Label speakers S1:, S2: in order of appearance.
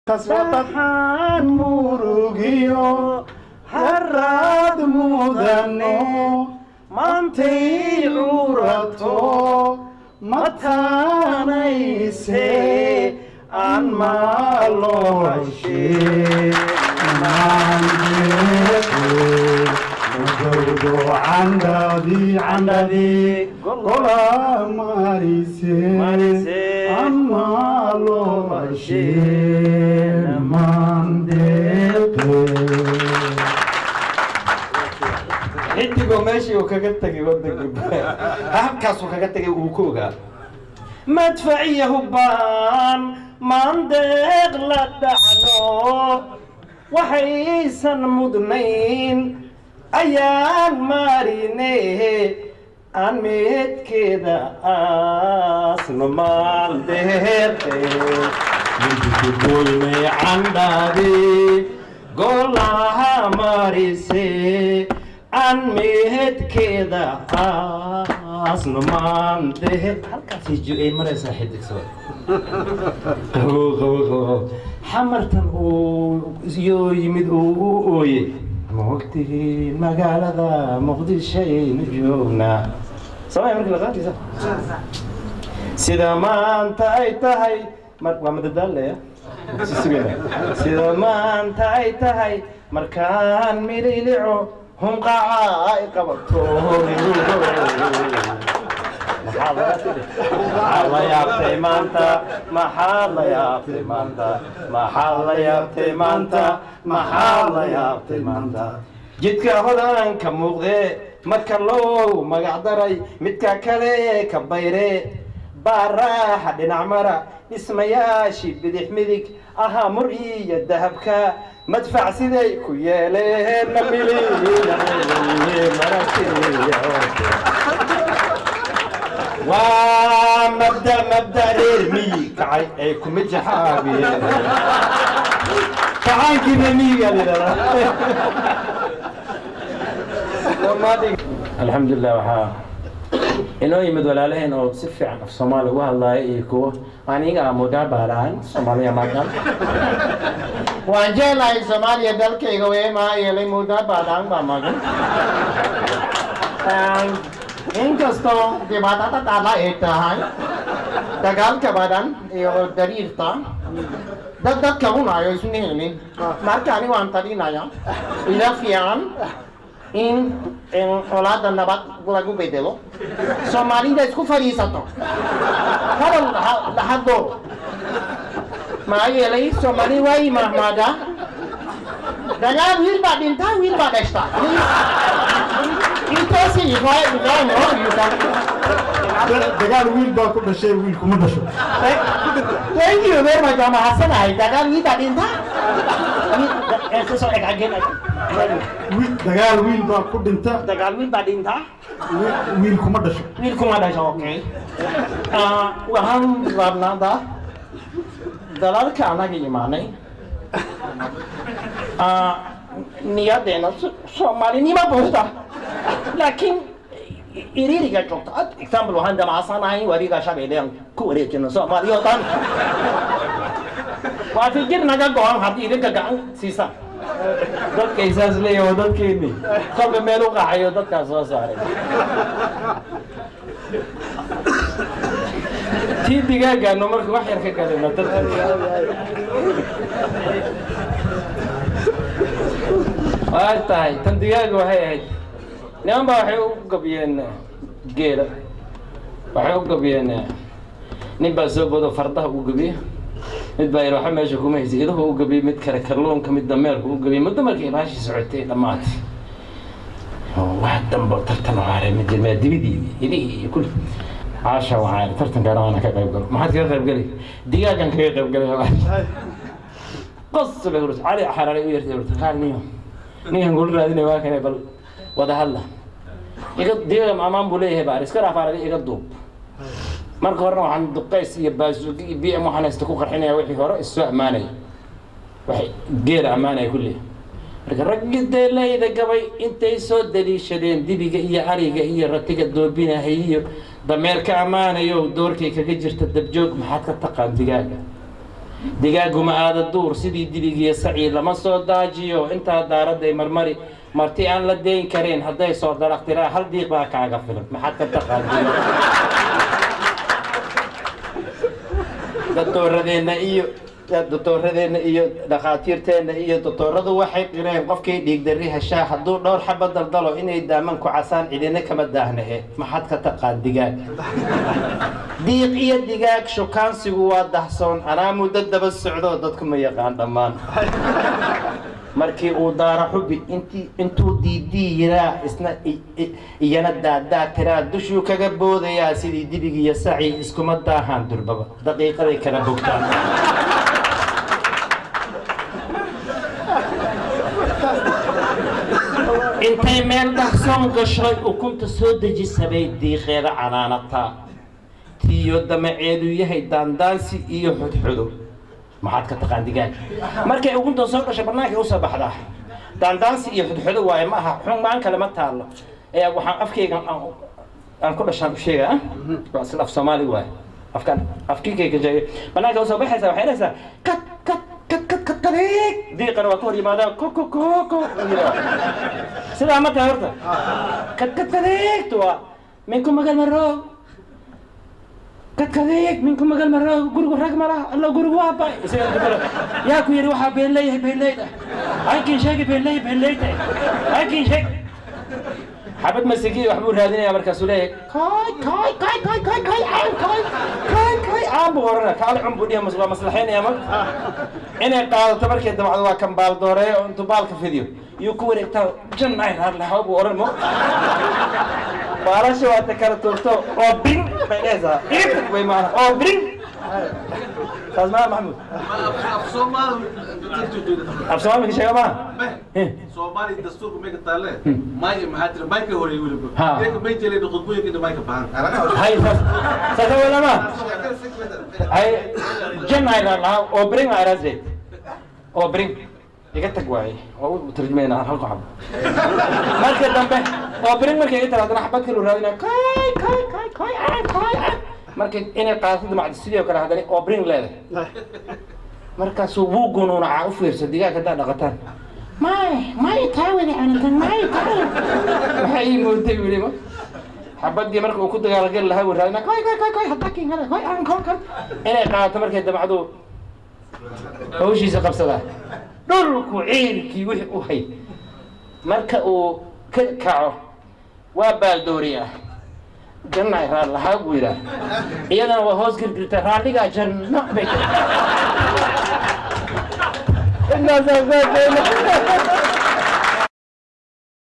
S1: kasbatan murugiyo harad mudano mantay urato matanayse an maloshe عندي قولا ماريسي أما لو شين انت ماشي وكاكتك ودك اهم كاس وكاكتك وكوغا مدفعية هبان ماندق لدحنو وحيسا مدنين أيام مارينيه أن ميت كده أسمع مالدهتي من تقول مي عندي قولها ماريسي أن ميت كده أسمع مالدهتي هل كاسي جو إيه مرة ساحدك سؤال هو حمرتن يو يمد أوي موقتي مقالة مقدشة نجومنا سواء يمكن لغاتي صح سيدا ما أنت أيتهاي ما مددالة سيدا ما أنت أيتهاي مركان ميليلعو هم قاعي قبطون محل يا بتيمانتا محل يا بتيمانتا محل يا بتيمانتا محل يا بتيمانتا جدك هدان كموغدي مكلو مقعدري متكا كلي كبيري باراح دينا عمرا اسمياشي بديح مدك اها مرئي الذهبك مدفع سيدي كويالي نميلي مراسي ومبدأ ريرمي كعي كم جحابي كعي كمي قال الحمد لله وحا إنه يمد ولا له إنه سفي عن الصومال والله يكو أنا إيجا مودا باران صوماليا ما كان وانجيل أي صوماليا دل كيغوي ما يلي مودا باران باماغن Inkasto di bata tala eta hai dagal ke badan yo dari irta dadak kamu na yo isni ni marka ani wan tadi na ya ila fian in olad nabat lagu bedelo somali da isku farisato hal lahado ma yelai somali wai mahmada dagal wir badin ta wir badesta Itu sih, saya juga mau juga. Dengan wheel bar pun masih wheel kumur masuk. Thank you very much, Mama Hasan. Dengan wheel tadi entah. Ini esok agen. Dengan wheel bar pun entah. Dengan wheel tadi entah. Wheel kumur masuk. Wheel kumur masuk, oke. Waham warna dah. Dalam kerana gimana? Niat dena Somali ni mah bosta. لكن يريد يجوك example عندما صنعي وريقا شغالين كوري كنا سومالي وطن وافكر نجا قوام هذه يريد كعان سيسا دك كيساس ليه ودك كيني خب ملو قاعي ودك كاسوساري تي دقيقة نمرك واحد كلمة تاي تندقيقة وهي نعم بحيو قبيان جيرة بحيو قبيان نبى زبده فرده وقبيه نبى يروح ماشي كم يزيده هو قبيه متكركلون كم الدمار هو قبيه مدمر كي ماشي سعتين لمات واحد دم ترتن وعاري من جماعة دي كل عاشا وعاري ترتن كانوا أنا كقريب قال ما حد كقريب قال لي دقيقة كان كقريب قال لي قص بيقول علي حراري ويرتي قال نيهم نقول رادين واكن بل وده هلا يقد دي أمام بوليه بارس كرا فارق يقدوب مرك هرنا عن دقيس يبازو بيع محنا استكوك الحين وحي هراء السوق ماني وحي غير أمانة كله رجل ده لا إذا قبي أنت يسود دليل شدين دي بيجي هي عريقة هي رتيجة دوبينا هي ضمير كأمانة يو دورك كجرت الدبجوك محك التقان دقيقة digaagu ma aada duur sidii dibigiiyo sacii lama soo daajiyo intaa daaraday marmari marti aan la deyn karin hadday soo dalaqtiraa hal diiq baa kaaga filan maxaad ka taqaanaa دكتورنا iyo dhaqaatiirteena iyo doctoradu waxay qireen qofkii dhiig darri heshaa hadduu dhowr xabad daldalo inay daaman ku casaan cidina kama daahnahe maxaad ka taqaan digaag diiq iyo digaag shukaansigu waa dahsoon anaa muddo daba socdo dadku ma yaqaan dhammaan markii uu daara xubi intuu diidii yiraa isna iyana daadaa tiraa dushuu kaga boodayaa sidii dibigi iyo saci iskuma daahaan durbaba daqiiqaday kala bogtaan intay meel dhaqsoon gashay ukunta soo dejisabay diiqeeda canaanataa tiyo damaceedu yahay daandaansi iyo xudxudo maxaad ka taqaan digaag markay ukunta soo gashay banaanka u soo baxdaa daandaansi iyo xudxudo waaye ma aha xumaan kale ma taalo ee waxaan afkayga aan ku dhashaan u sheegaa waa sida af Soomaali waaye afkayga jay banaanka u soo baxaysa waxay leedahay kat diiqana waa ka hor yimaadaa ko sidaa ma tahay horta kadkadeegtu waa minku magal maroo kadkadeeg minku magal maroo gurigu rag malaha alla gurigu waa bay yaa ku yiri waxaa beenleyda aykin sheegi beenleyda aykin sheeg xabad masiki waxbuu raadinayaa markaasuu leeyahay kay aabu horana kaale cumbu dhiya waa maslaxeynaya ma inay qaadato markay dabacdo waa kan baal dooreeyo oo intuu baalka fidiyo iyo ku wareegtaa jannay raadlaha buu oran mo baalasha waa takala tuurto oo bin bay leedahay irib way maana oo bin اسمع محمود أفصومالي كشيء ما
S2: صومالي الدستور كمية كتالة ماي محاتر ماي كهوري يقولوا ليك ماي جلي بخطبوي كده ماي كبان
S1: هاي ساتو ولا ما هاي جن هاي لا أو برين على زيت أو برين يقتك واي أو ترجمين على هالقو حب مركز دمبه أو برين مركز يترى أنا حبك كيلو رادنا كاي markay inay qaasada macdisiyo kala hadalay oo bring leedahay markaas uu gunuunaca u fiirsan digaaga daa dhaqataan may taawada aniga may taawada waxay mooday wili ma xabadii markuu uu ku dagaalgal lahaa waraadna kay hadakin hada kay aan kan inay qaato markay dabacdo hawshiisa qabsada dhulku ciilkii wixii u hay marka uu ka kaco waa baaldooriya جنة رال لها ويرا إذا وهوس كرت رالي كا جنة بيت الناس